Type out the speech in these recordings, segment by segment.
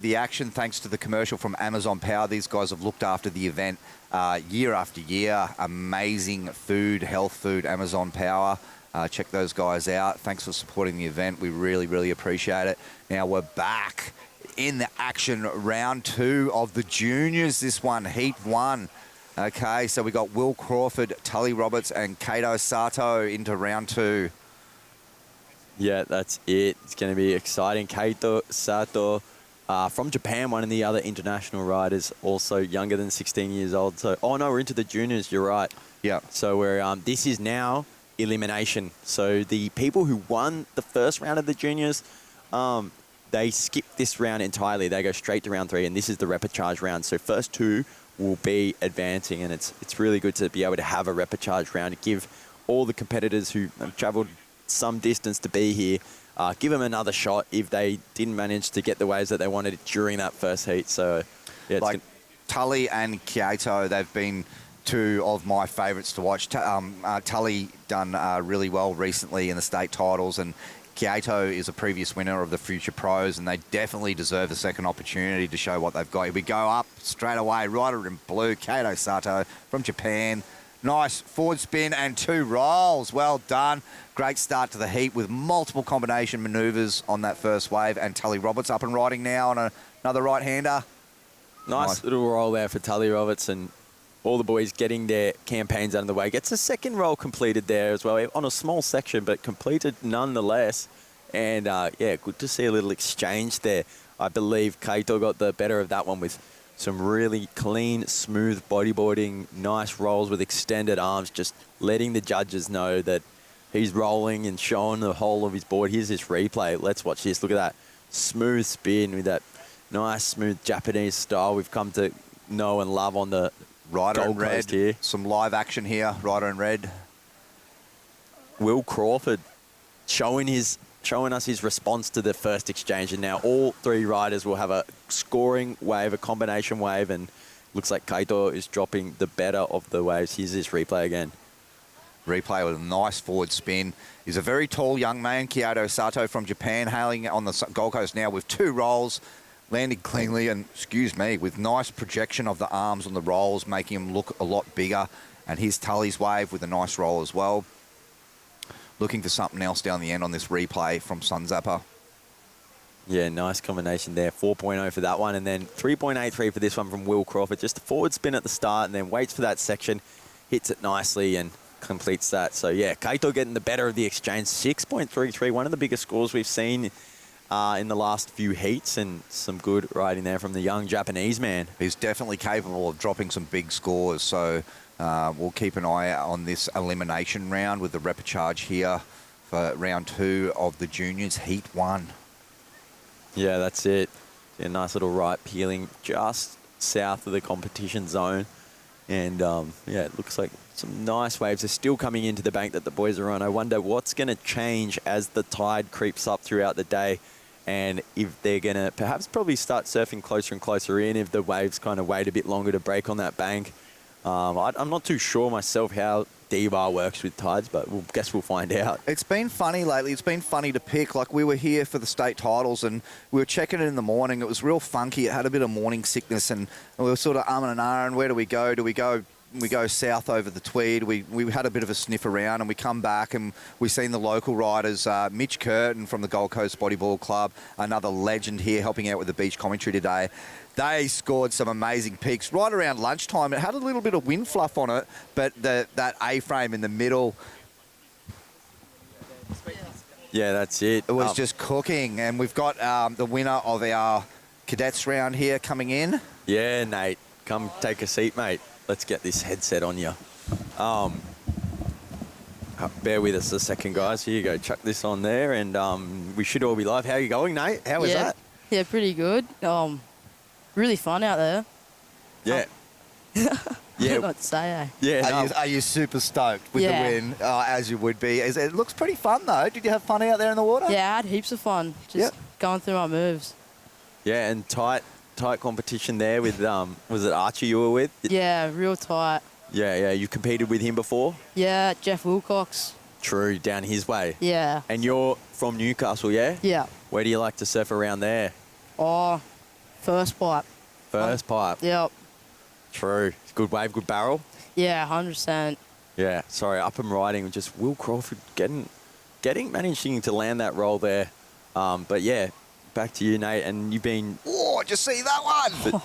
The action, thanks to the commercial from Amazon Power. These guys have looked after the event year after year. Amazing food, health food, Amazon Power. Check those guys out. Thanks for supporting the event. We really, really appreciate it. Now we're back in the action, round 2 of the juniors. This one, heat 1. Okay, so we got Will Crawford, Tully Roberts, and Kato Sato into round 2. Yeah, that's it. It's going to be exciting. Kato Sato from Japan, one of the other international riders, also younger than 16 years old. So, oh no, we're into the juniors. You're right. Yeah. So we're this is now elimination. So the people who won the first round of the juniors, they skip this round entirely. They go straight to round 3, and this is the repechage round. So first 2 will be advancing, and it's really good to be able to have a repechage round to give all the competitors who have travelled some distance to be here, give them another shot if they didn't manage to get the waves that they wanted during that first heat. So, yeah, like Tully and Kyoto, they've been 2 of my favourites to watch. Tully done really well recently in the state titles, and Kyoto is a previous winner of the Future Pros, and they definitely deserve a second opportunity to show what they've got. Here we go up straight away, rider in blue, Kato Sato from Japan. Nice forward spin and 2 rolls. Well done. Great start to the heat with multiple combination manoeuvres on that first wave. And Tully Roberts up and riding now on another right-hander. Nice little roll there for Tully Roberts, and all the boys getting their campaigns under the way. Gets a second roll completed there as well on a small section, but completed nonetheless. And, yeah, good to see a little exchange there. I believe Kaito got the better of that one with some really clean, smooth bodyboarding, nice rolls with extended arms, just letting the judges know that he's rolling and showing the whole of his board. Here's this replay. Let's watch this. Look at that smooth spin with that nice, smooth Japanese style we've come to know and love on the Rider Gold in red. Coast here. Some live action here, rider in red. Will Crawford showing us his response to the first exchange, and now all 3 riders will have a scoring wave, a combination wave, and looks like Kaito is dropping the better of the waves. Here's this replay again. Replay with a nice forward spin. He's a very tall young man, Kyoto Sato from Japan, hailing on the Gold Coast now with 2 rolls, landed cleanly and, excuse me, with nice projection of the arms on the rolls, making him look a lot bigger. And here's Tully's wave with a nice roll as well. Looking for something else down the end on this replay from Sunzapper. Yeah, nice combination there. 4.0 for that one, and then 3.83 for this one from Will Crawford. Just a forward spin at the start, and then waits for that section, hits it nicely, and completes that. So, yeah, Kaito getting the better of the exchange. 6.33, one of the biggest scores we've seen in the last few heats, and some good riding there from the young Japanese man. He's definitely capable of dropping some big scores, so we'll keep an eye on this elimination round with the repechage here for round 2 of the juniors, heat 1. Yeah, that's it. Yeah, nice little right peeling just south of the competition zone. And, yeah, it looks like some nice waves are still coming into the bank that the boys are on. I wonder what's going to change as the tide creeps up throughout the day, and if they're going to perhaps probably start surfing closer and closer in if the waves kind of wait a bit longer to break on that bank. I'm not too sure myself how D-bar works with tides, but guess we'll find out. It's been funny lately. It's been funny to pick. Like, we were here for the state titles, and we were checking it in the morning. It was real funky. It had a bit of morning sickness, and we were sort of umming and ahhing. Where do we go? Do we go south over the Tweed? We had a bit of a sniff around, and we come back, and we've seen the local riders, Mitch Curtin from the Gold Coast Bodyboard Club, another legend here helping out with the beach commentary today. They scored some amazing peaks right around lunchtime. It had a little bit of wind fluff on it, but that A-frame in the middle, yeah, that's it. It was just cooking. And we've got the winner of our cadets round here coming in. Yeah, Nate, come take a seat, mate. Let's get this headset on you. Bear with us a second, guys. Here you go. Chuck this on there, and we should all be live. How are you going, Nate? How was that? Yeah, pretty good. Really fun out there. Yeah. Yeah. Yeah. I don't know what to say, eh? Yeah. Are you super stoked with the win, as you would be? It looks pretty fun, though. Did you have fun out there in the water? Yeah, I had heaps of fun. Just going through my moves. Yeah, and tight competition there with, was it Archie you were with? Yeah, real tight. Yeah. You competed with him before? Yeah, Jeff Wilcox. True, down his way. Yeah. And you're from Newcastle, yeah? Yeah. Where do you like to surf around there? Oh, First pipe. First pipe. Yep. True. Good wave, good barrel. Yeah, 100%. Yeah. Sorry, up and riding. Just Will Crawford managing to land that roll there. But yeah, back to you, Nate. And you've been. Oh, did you see that one?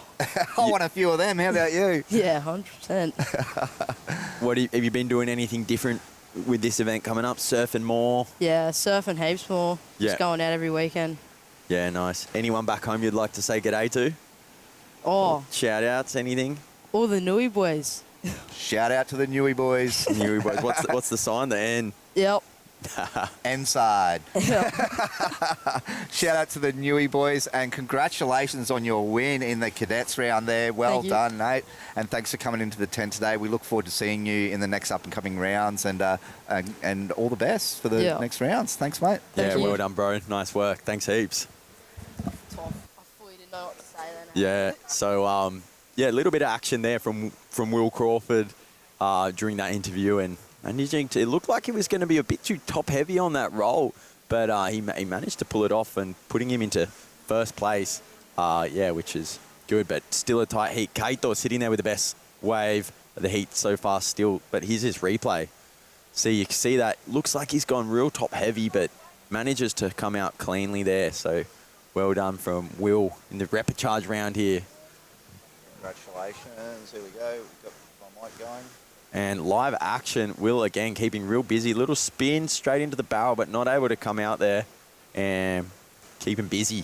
I want a few of them. How about you? Yeah, 100%. Have you been doing anything different with this event coming up? Surfing more? Yeah, surfing heaps more. Yeah. Just going out every weekend. Yeah, nice. Anyone back home you'd like to say g'day to? Oh, Shout outs, anything? all the Nui boys. Shout out to the Newey boys. Newey boys. What's the sign? The N. Yep. Inside. Yep. Shout out to the Newey boys and congratulations on your win in the cadets round there. Well Thank you. done, Nate. And thanks for coming into the tent today. We look forward to seeing you in the next up and coming rounds and all the best for the next rounds. Thanks, mate. Thank Yeah, you. well done, bro. Nice work. Thanks heaps. Tough. I fully didn't know what to say then. Yeah. So a little bit of action there from Will Crawford during that interview, and it looked like he was going to be a bit too top heavy on that roll, but he managed to pull it off and putting him into first place. Which is good, but still a tight heat. Kaito sitting there with the best wave of the heat so far still, but here's his replay. See, you can see that looks like he's gone real top heavy, but manages to come out cleanly there. So well done from Will in the repechage round here. Congratulations. Here we go. We've got my mic going. And live action, Will again keeping real busy. Little spin straight into the barrel, but not able to come out there and keep him busy.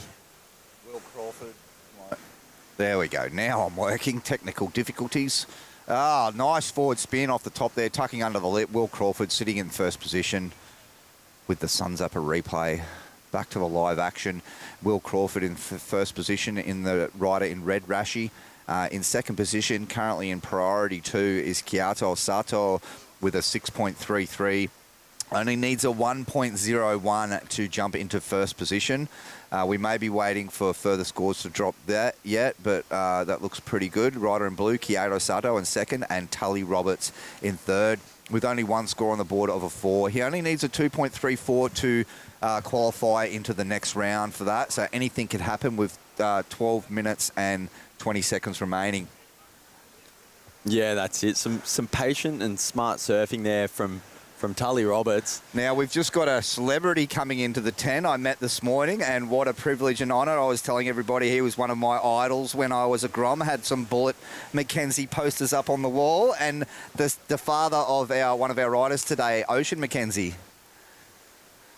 Will Crawford. Right. There we go. Now I'm working. Technical difficulties. Nice forward spin off the top there, tucking under the lip. Will Crawford sitting in first position with the Suns Upper replay. Back to the live action. Will Crawford in first position in the rider in red Rashi. In second position, currently in priority 2, is Kyoto Sato with a 6.33. Only needs a 1.01 to jump into first position. We may be waiting for further scores to drop that yet, but that looks pretty good. Rider in blue, Kyoto Sato in second, and Tully Roberts in third, with only one score on the board of a 4. He only needs a 2.34 to qualify into the next round for that, so anything could happen with 12 minutes and 20 seconds remaining. Yeah, that's it. Some patient and smart surfing there from Tully Roberts. Now, we've just got a celebrity coming into the tent I met this morning, and what a privilege and honour. I was telling everybody he was one of my idols when I was a Grom. I had some Bullet Mackenzie posters up on the wall, and the father of one of our riders today, Ocean Mackenzie.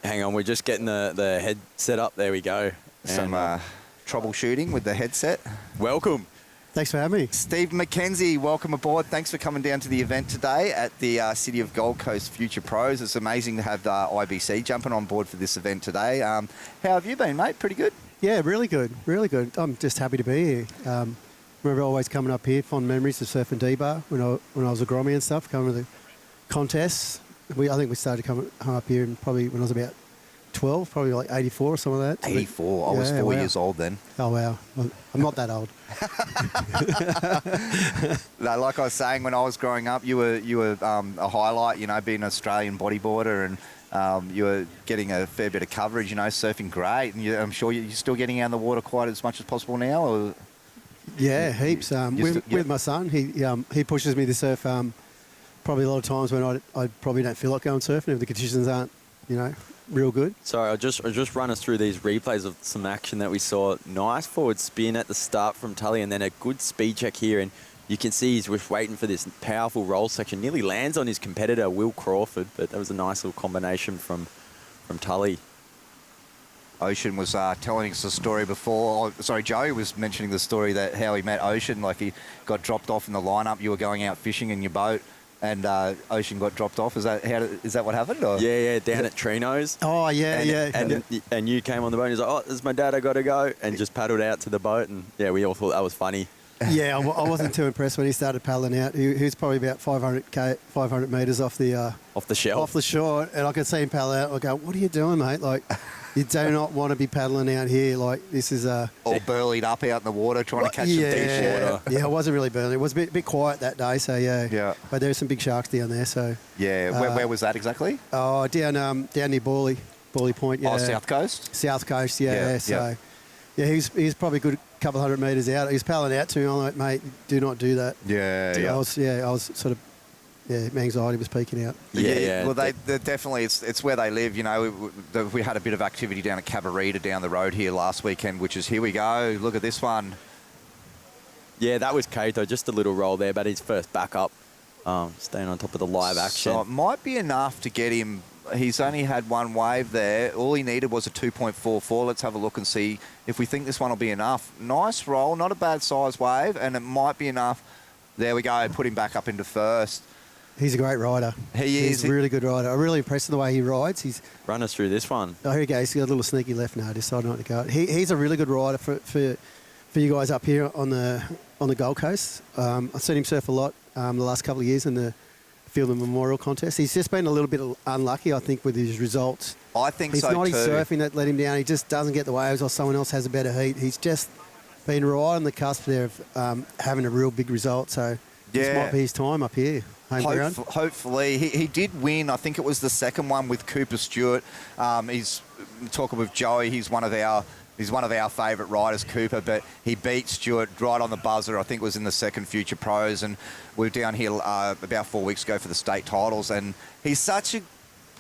Hang on, we're just getting the head set up. There we go. Some troubleshooting with the headset. Welcome. Thanks for having me. Steve Mackenzie, welcome aboard. Thanks for coming down to the event today at the City of Gold Coast Future Pros. It's amazing to have the IBC jumping on board for this event today. How have you been, mate? Pretty good? Yeah, really good, really good. I'm just happy to be here. Remember always coming up here, fond memories of surfing D-Bar when I was a Grommy and stuff, coming to the contests. I think we started coming up here probably when I was about 12, probably like 84 or something like that. 84. I was 4 years old then. Oh, wow. Well, I'm not that old. No, like I was saying, when I was growing up, you were a highlight, being an Australian bodyboarder, and you were getting a fair bit of coverage, surfing great. And I'm sure you're still getting out in the water quite as much as possible now? Or? Yeah, heaps. With my son, he pushes me to surf probably a lot of times when I probably don't feel like going surfing if the conditions aren't, real good. Sorry, I'll just run us through these replays of some action that we saw. Nice forward spin at the start from Tully, and then a good speed check here. And you can see he's just waiting for this powerful roll section. Nearly lands on his competitor, Will Crawford, but that was a nice little combination from Tully. Ocean was telling us the story before. Joey was mentioning the story that how he met Ocean. Like he got dropped off in the lineup. You were going out fishing in your boat, and Ocean got dropped off. Is that what happened? Or? Yeah, down at Trino's. Oh, And you came on the boat and he's like, oh, this is my dad, I got to go. And just paddled out to the boat. And yeah, we all thought that was funny. Yeah, I wasn't too impressed when he started paddling out. He was probably about 500 metres off the shelf. Off the shore. And I could see him paddle out. I go, what are you doing, mate? Like, you do not want to be paddling out here. Like, this is all burlied up out in the water trying to catch some deep water. Yeah, it wasn't really burling. It was a bit quiet that day, so yeah. Yeah. But there were some big sharks down there, so. Yeah, where was that exactly? Oh, down near Bawley Point, yeah. Oh, South Coast? South Coast, yeah. So Yeah, he's probably a good couple hundred metres out. He's palling out to me. I'm like, mate, do not do that. Yeah. I was sort of, my anxiety was peaking out. Yeah. Well, they're definitely, it's where they live. You know, we had a bit of activity down at Cabarita down the road here last weekend, which is, here we go. Look at this one. Yeah, that was Kato. Just a little roll there, but his first backup, staying on top of the live action. So it might be enough to get him. He's only had one wave there. All he needed was a 2.44. Let's have a look and see if we think this one will be enough. Nice roll, not a bad size wave, and it might be enough. There we go, put him back up into first. He's a great rider. He's a really good rider. I'm really impressed with the way he rides. Run us through this one. Oh, here he goes. He's got a little sneaky left now. I decided not to go. He's a really good rider for you guys up here on the Gold Coast. I've seen him surf a lot the last couple of years in the Field and Memorial Contest. He's just been a little bit unlucky, I think, with his results. I think so too. It's not his surfing that let him down. He just doesn't get the waves, or someone else has a better heat. He's just been right on the cusp there of having a real big result. So this might be his time up here. Hopefully. He did win. I think it was the second one with Cooper Stewart. He's talking with Joey. He's one of our favourite riders, Cooper, but he beat Stewart right on the buzzer. I think it was in the second Future Pros, and we were down here about 4 weeks ago for the state titles, and he's such a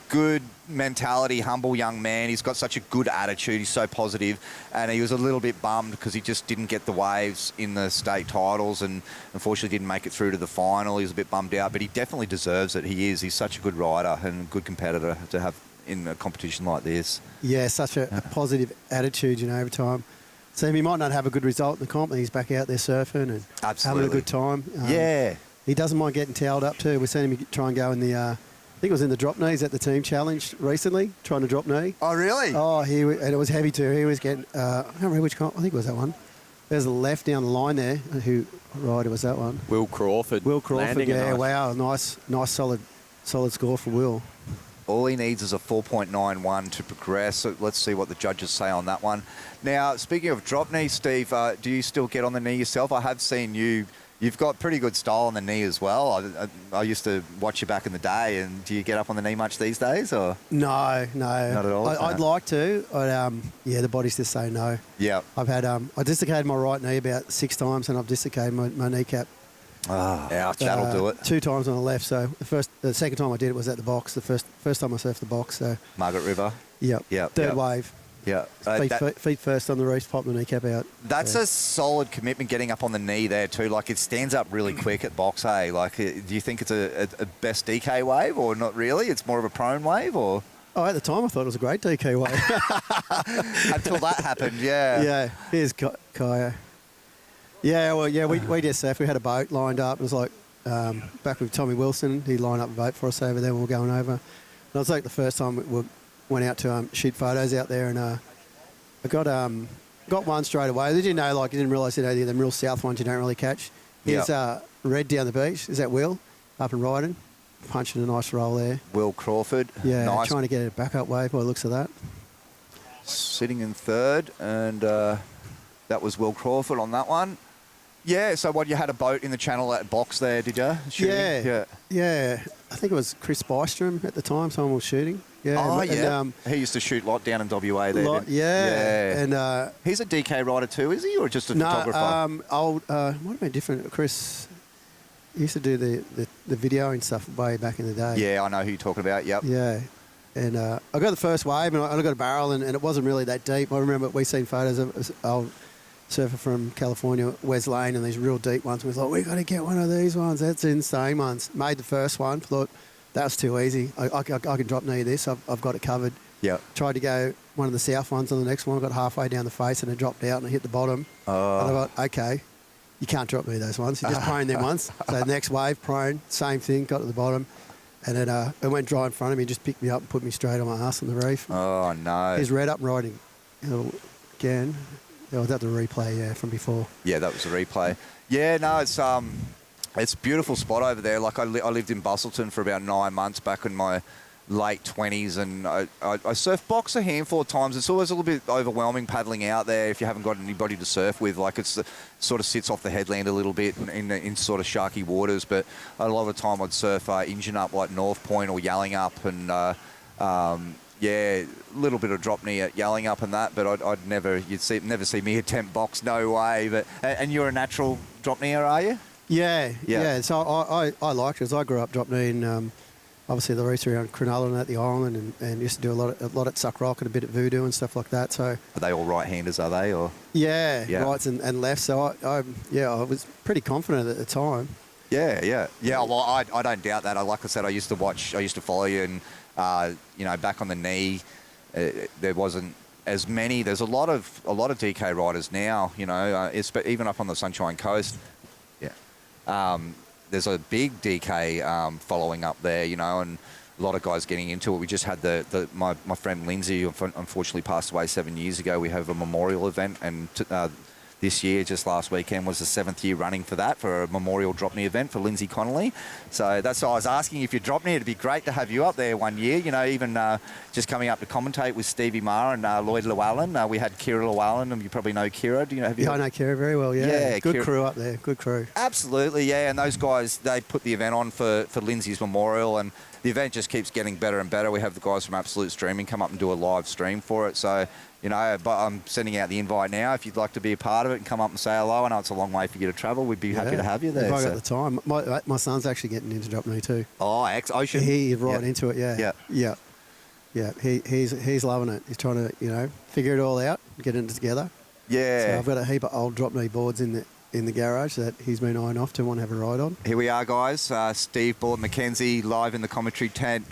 good mentality, humble young man. He's got such a good attitude. He's so positive, and he was a little bit bummed because he just didn't get the waves in the state titles, and unfortunately didn't make it through to the final. He was a bit bummed out, but he definitely deserves it. He's such a good rider and a good competitor to have in a competition like this. Yeah, such a positive attitude, every time. So he might not have a good result in the comp, but he's back out there surfing and having a good time. He doesn't mind getting towelled up too. We've seen him try and go in the, I think it was in the drop knees at the team challenge recently, trying to drop knee. Oh, really? Oh, and it was heavy too. He was getting, I can't remember which comp, I think it was that one. There's a left down the line there. Who rider was that one? Will Crawford. Yeah, wow, nice solid score for Will. All he needs is a 4.91 to progress. So let's see what the judges say on that one. Now, speaking of drop knee, Steve, do you still get on the knee yourself? I have seen you've got pretty good style on the knee as well. I used to watch you back in the day, and do you get up on the knee much these days? Or No. Not at all? I'd like to, but the body's just saying no. Yeah. I've had, I dislocated my right knee about 6 times, and I've dislocated my kneecap. Ouch, that'll do it. 2 times on the left. So the second time I did it was at the box. The first time I surfed the box. So Margaret River. Yeah. Third wave. Yeah. Feet first on the reef, pop the kneecap out. That's a solid commitment getting up on the knee there too. Like, it stands up really quick at box, hey? Like, do you think it's a best DK wave or not really? It's more of a prone wave or? Oh, at the time I thought it was a great DK wave. Until that happened, yeah. Yeah. Here's Kaya. Yeah, well, we just surfed. We had a boat lined up. It was like back with Tommy Wilson. He lined up a boat for us over there when we were going over. And it was like the first time we went out to shoot photos out there, and I got one straight away. Did you know, like, you didn't realise, the real south ones you don't really catch. Here's Red down the beach. Is that Will? Up and riding. Punching a nice roll there. Will Crawford. Yeah, nice. Trying to get a backup wave by the looks of that. Sitting in third, and that was Will Crawford on that one. Yeah, so you had a boat in the channel at box there, did you? Shooting? Yeah. I think it was Chris Bystrom at the time, someone was shooting. Yeah. Oh, yeah. And, he used to shoot lot down in WA there. And he's a DK rider too, is he, or just a photographer? Might have been different. Chris used to do the video and stuff way back in the day. Yeah, I know who you're talking about, yep. Yeah. And I got the first wave, and I got a barrel, and it wasn't really that deep. I remember we seen photos of old surfer from California, Wes Lane, and these real deep ones. We was like, we got to get one of these ones. That's insane ones. Made the first one. Thought that was too easy. I can drop knee this. I've got it covered. Yeah. Tried to go one of the south ones on the next one. I got halfway down the face and it dropped out and I hit the bottom. Oh. And I thought, okay, you can't drop me those ones. You just prone them once. So next wave, prone, same thing. Got to the bottom. And it went dry in front of me, just picked me up and put me straight on my ass on the reef. Oh, no. He's red up and riding again. Yeah, was that the replay, from before? Yeah, that was the replay. Yeah, no, it's a beautiful spot over there. Like, I lived in Bustleton for about 9 months back in my late 20s, and I surfed box a handful of times. It's always a little bit overwhelming paddling out there if you haven't got anybody to surf with. Like, it's sort of sits off the headland a little bit in sort of sharky waters, but a lot of the time I'd surf Engine Up, like North Point or Yelling Up, and yeah, a little bit of drop knee at yelling up and that, but I'd never see me attempt box, no way. But and you're a natural drop kneeer, are you? Yeah. So I liked it. As I grew up drop knee and obviously the race around Cronulla and at the island, and used to do a lot at Suck Rock and a bit at Voodoo and stuff like that. So are they all right-handers? Are they or? Yeah. Rights and lefts. So I was pretty confident at the time. Yeah. Well, I don't doubt that. Like I said, I used to follow you, and back on the knee, there wasn't as many. There's a lot of DK riders now. Even up on the Sunshine Coast. Yeah. There's a big DK following up there. And a lot of guys getting into it. We just had my friend Lindsay, who unfortunately passed away 7 years ago. We have a memorial event, and this year, just last weekend, was the 7th year running for a memorial drop knee event for Lindsay Connolly. So that's why I was asking if you're drop knee. It'd be great to have you up there one year. Even just coming up to commentate with Stevie Maher and Lloyd Llewellyn. We had Kira Llewellyn, and you probably know Kira. I know Kira very well. Yeah, good Kira. Crew up there. Good crew. Absolutely, yeah. And those guys, they put the event on for Lindsay's memorial, and the event just keeps getting better and better. We have the guys from Absolute Streaming come up and do a live stream for it. So, but I'm sending out the invite now. If you'd like to be a part of it and come up and say hello, I know it's a long way for you to travel. We'd be happy to have you there. If I got the time. My son's actually getting into drop knee too. Oh, ex-Ocean. He's right into it, yeah. He's loving it. He's trying to, figure it all out, get it together. Yeah. So I've got a heap of old drop knee boards in the garage that he's been eyeing off to want to have a ride on. Here we are, guys. Steve Bullitt-McKenzie live in the commentary tent.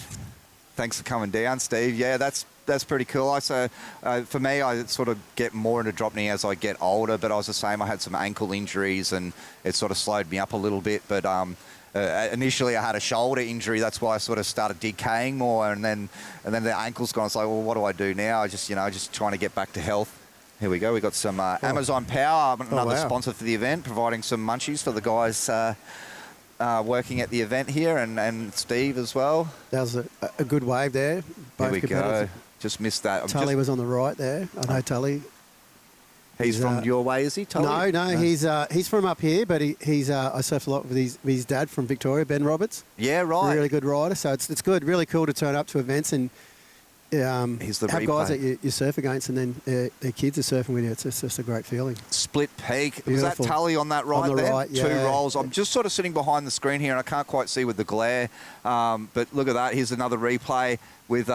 Thanks for coming down, Steve. Yeah, that's pretty cool. For me, I sort of get more into drop knee as I get older, but I was the same. I had some ankle injuries, and it sort of slowed me up a little bit. But initially, I had a shoulder injury. That's why I sort of started decaying more, and then the ankle's gone. It's like, well, what do I do now? Just trying to get back to health. Here we go. We've got some Amazon Power, another sponsor for the event, providing some munchies for the guys working at the event here, and Steve as well. That was a good wave there. Here we go. Just missed that. Tully was on the right there. I know Tully. He's from your way, is he, Tully? No. He's from up here, but he's I surf a lot with his dad from Victoria, Ben Roberts. Yeah, right. Really good rider. So it's good, really cool to turn up to events and have guys that you surf against, and then their kids are surfing with you. It's just a great feeling. Split peak. Beautiful. Was that Tully on that right on the there? Right, yeah. 2 rolls. I'm just sort of sitting behind the screen here, and I can't quite see with the glare. But look at that. Here's another replay with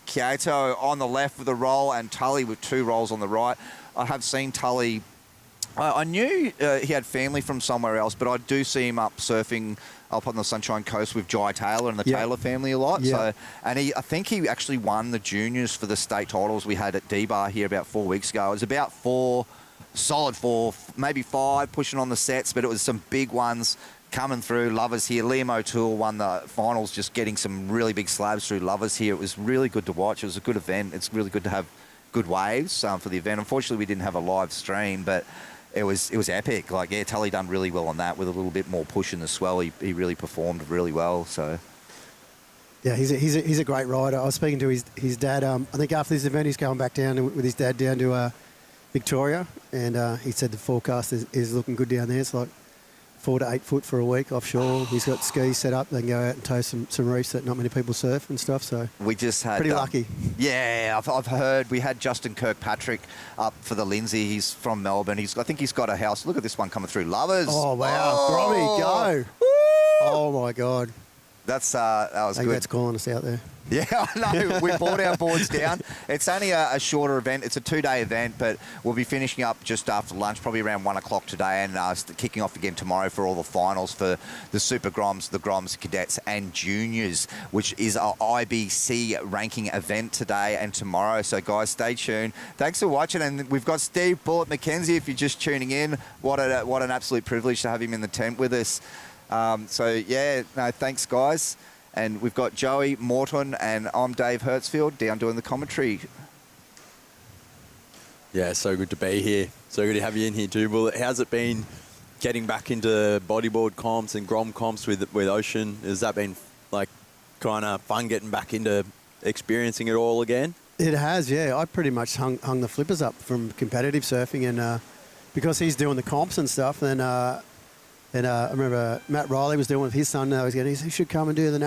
Kyoto on the left with a roll, and Tully with 2 rolls on the right. I have seen Tully. I knew he had family from somewhere else, but I do see him up surfing up on the Sunshine Coast with Jai Taylor and the Taylor family a lot. Yeah. So, and I think he actually won the juniors for the state titles we had at D-Bar here about 4 weeks ago. It was about 4, solid 4, maybe 5 pushing on the sets, but it was some big ones coming through. Lovers here. Liam O'Toole won the finals, just getting some really big slabs through Lovers here. It was really good to watch. It was a good event. It's really good to have good waves for the event. Unfortunately, we didn't have a live stream, but it was epic. Tully done really well on that with a little bit more push in the swell. He really performed really well. So yeah, he's a great rider. I was speaking to his dad. I think after this event, he's going back down with his dad down to Victoria, and he said the forecast is looking good down there. It's like 4 to 8 foot for a week offshore. He's got skis set up. They can go out and tow some reefs that not many people surf and stuff. So we just had pretty lucky. Yeah, I've heard we had Justin Kirkpatrick up for the Lindsay. He's from Melbourne. I think he's got a house. Look at this one coming through. Lovers. Oh wow, Grommy, go! Woo! Oh my God. That was good. That's calling us out there. Yeah, I know. We brought our boards down. It's only a shorter event. It's a 2-day event, but we'll be finishing up just after lunch, probably around 1 o'clock today, and kicking off again tomorrow for all the finals for the Super Groms, the Groms, Cadets, and Juniors, which is our IBC ranking event today and tomorrow. So, guys, stay tuned. Thanks for watching, and we've got Steve Bullitt-McKenzie. If you're just tuning in, what an absolute privilege to have him in the tent with us. Thanks, guys. And we've got Joey Morton, and I'm Dave Hertzfield down doing the commentary. Yeah, so good to be here. So good to have you in here too, Bullet. How's it been getting back into bodyboard comps and Grom comps with Ocean? Has that been kind of fun getting back into experiencing it all again? It has, yeah. I pretty much hung the flippers up from competitive surfing, and because he's doing the comps and stuff, and I remember Matt Riley was doing with his son. He should come and do the